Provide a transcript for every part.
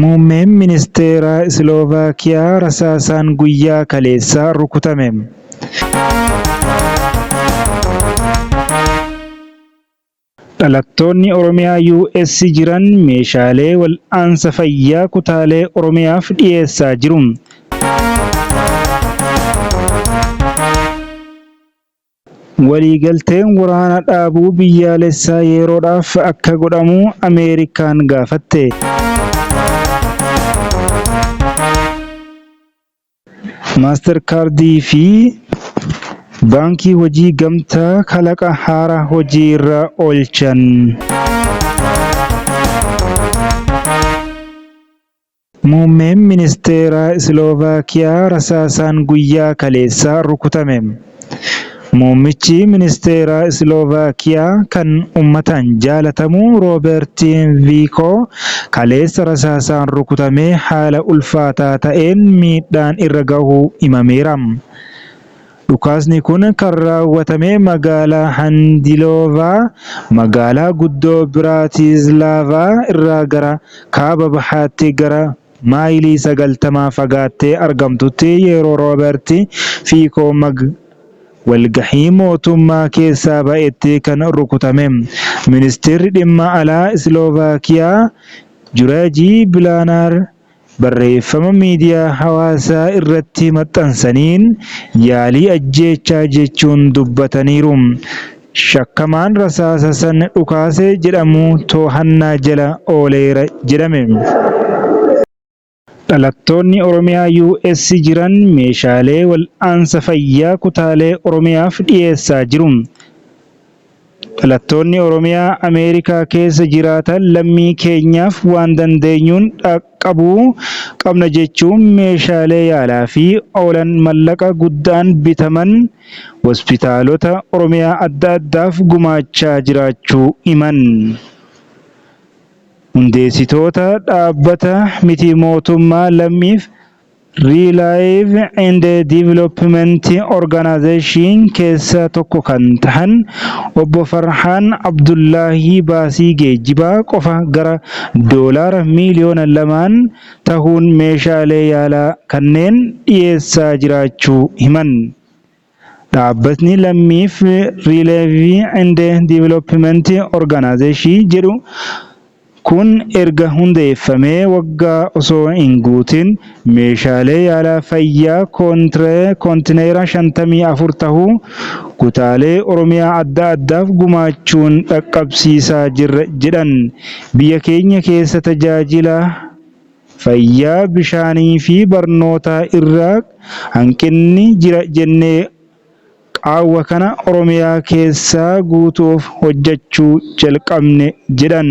Muummeen ministeera Isloovakiyaa rasaasaan guyyaa kaleessaa rukutame. Dhalattoonni Oromiyaa US jiran meeshaalee wal'aansa fayyaa kutaalee Oromiyaaf dhiyeessaa jiru. Waliigalteen waraana dhaabuu biyyaalessaa yeroodhaaf akka godhamu Ameerikaan gaafatte. Mastercardii fi baankii hojii gamtaa kalaqa haaraa hojii irra oolchan. Muummeen ministeera Isloovakiyaa rasaasaan guyyaa kaleessaa rukutame. Muummichi ministeera Isloovakiyaa kan uummataan jaalatamu Rooberti Fiiko kaleessa rasaasaan rukutamee haala ulfaataa ta'een miidhaan irra gahuu himameera. Dhukaasni kun kan raawwatame magaalaa Handiloovaa, magaalaa guddoo Biraatislaavaa irraa gara kaaba bahaatti gara maayilii 90 fagaattee argamtutti yeroo Rooberti Fiiko walgahii mootummaa keessaa ba'etti kan rukutame. Ministeerri dhimma alaa Isloovakiyaa Jureejii Bilaanar barreeffama miidiyaa hawaasaa irratti maxxansaniin yaalii ajjeechaa jechuun dubbataniiru. Shakkamaan rasaasa san dhukaase jedhamu to'annaa jala ooleera jedhame. Dhalattoonni Oromiyaa US jiran meeshaalee wal'aansa fayyaa kutaalee Oromiyaaf dhiyeessaa jiru. Dhalattoonni Oromiyaa Ameerikaa keessa jiraatan lammii keenyaaf waan dandeenyuun dhaqqabuu qabna jechuun meeshaalee yaalaa fi oolan mallaqa guddaan bitaman hospitaalota Oromiyaa adda addaaf gumaachaa jiraachuu himan. Hundeessitoota dhaabbata miti mootummaa lammiif Relive and Development Organization keessaa tokko kan tahan obbo Farhaan Abdullaahii baasii geejjibaa qofa gara doolaara miliyoona 2 tahuun meeshaalee yaalaa kanneen dhiyeessaa jiraachuu himan. Dhaabbatni lammiif Relive and Development Organization jedhu kun erga hundeeffamee waggaa osoo hin guutin meeshaalee yaalaa fayyaa koontineera 54 tahuu kutaalee Oromiyaa adda addaaf gumaachuun dhaqqabsiisaa jirra jedhan. Biyya keenya keessa tajaajila fayyaa, bishaanii fi barnootaa irraa hanqinni jira jennee qaawwa kana Oromiyaa keessaa guutuuf hojjechuu jalqabne jedhan.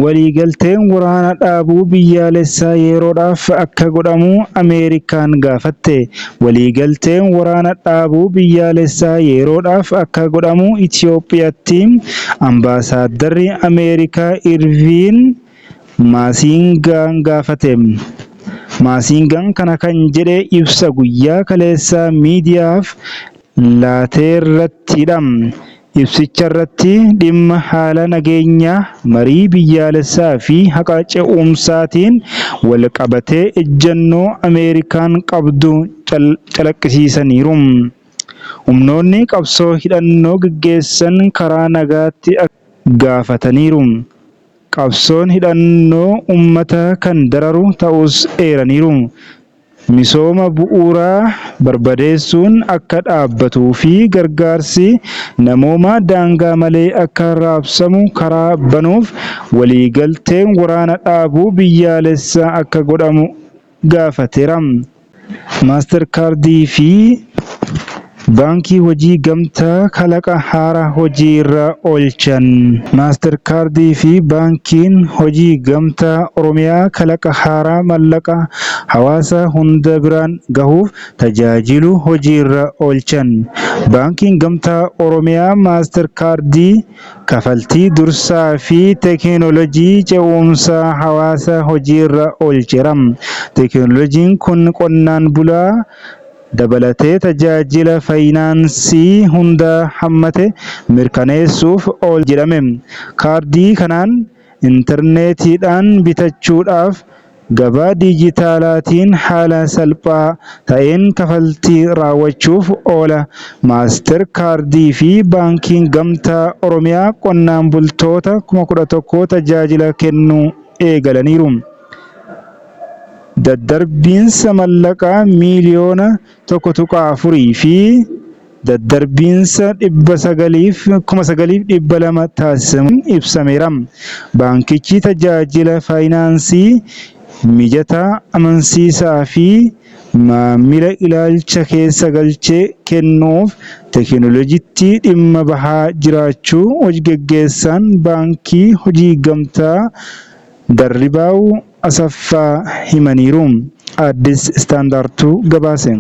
Waliigalteen waraana dhaabuu biyyaalessaa yeroodhaaf akka godhamu Ameerikaan gaafatte. Waliigalteen waraana dhaabuu biyyaalessaa yeroodhaaf akka godhamu Itoophiyaatti ambaasaaddarri Ameerikaa Irviin Maasingaan gaafate. Maasingaan kana kan jedhe ibsa guyyaa kaleessaa miidiyaaf laateerrattidha. Ibsicha irratti dhimma haala nageenyaa, marii biyyaalessaa fi haqa ce'umsaatiin wal qabatee ejjennoo Ameerikaan qabdu calaqqisiisaniiru. Humnoonni qabsoo hidhannoo gaggeessan karaa nagaatti gaafataniiru. Qabsoon hidhannoo uummata kan dararu ta'us eeraniiru. Misooma bu'uuraa barbadeessuun akka dhaabbatuu fi gargaarsi namoomaa daangaa malee akka raabsamu karaa banuuf waliigalteen waraana dhaabuu biyyaalessaa akka godhamu gaafateera. Mastercardii fi baankii hojii gamtaa kalaqa haaraa hojii irra oolchan. Mastercardii fi baankiin hojii gamtaa Oromiyaa kalaqa haaraa mallaqa hawaasa hunda biraan gahuuf tajaajilu hojii irra oolchan. Baankiin gamtaa Oromiyaa Mastercardii kafaltii dursaa fi teekinooloojii ce'umsaa hawaasa hojii irra oolcheera. Teekinooloojiin kun qonnaan bulaa dabalatee tajaajila faayinaansii hunda hammate mirkaneessuuf ool jedhame. Kaardii kanaan intarneetiidhaan bitachuudhaaf gabaa dijitaalaatiin haala salphaa ta'een kaffaltii raawwachuuf oola. Maaster kaardii fi baankiin gamtaa Oromiyaa qonnaan bultoota 11,000 tajaajila kennuu eegalaniiru. Daddarbiinsa mallaqaa miiliyoona 1.4 fi daddarbiinsa 9,200 taasisamuun ibsameera. Baankichi tajaajila faayinaansii mijataa, amansiisaa fi maamila ilaalcha keessa galchee kennuuf teekinooloojiitti dhimma bahaa jiraachuu hojii-gaggeessaan baankii hojii gamtaa Darribaa'uu Asaffaa himaniiru. Addis Istaandaartuu gabaase.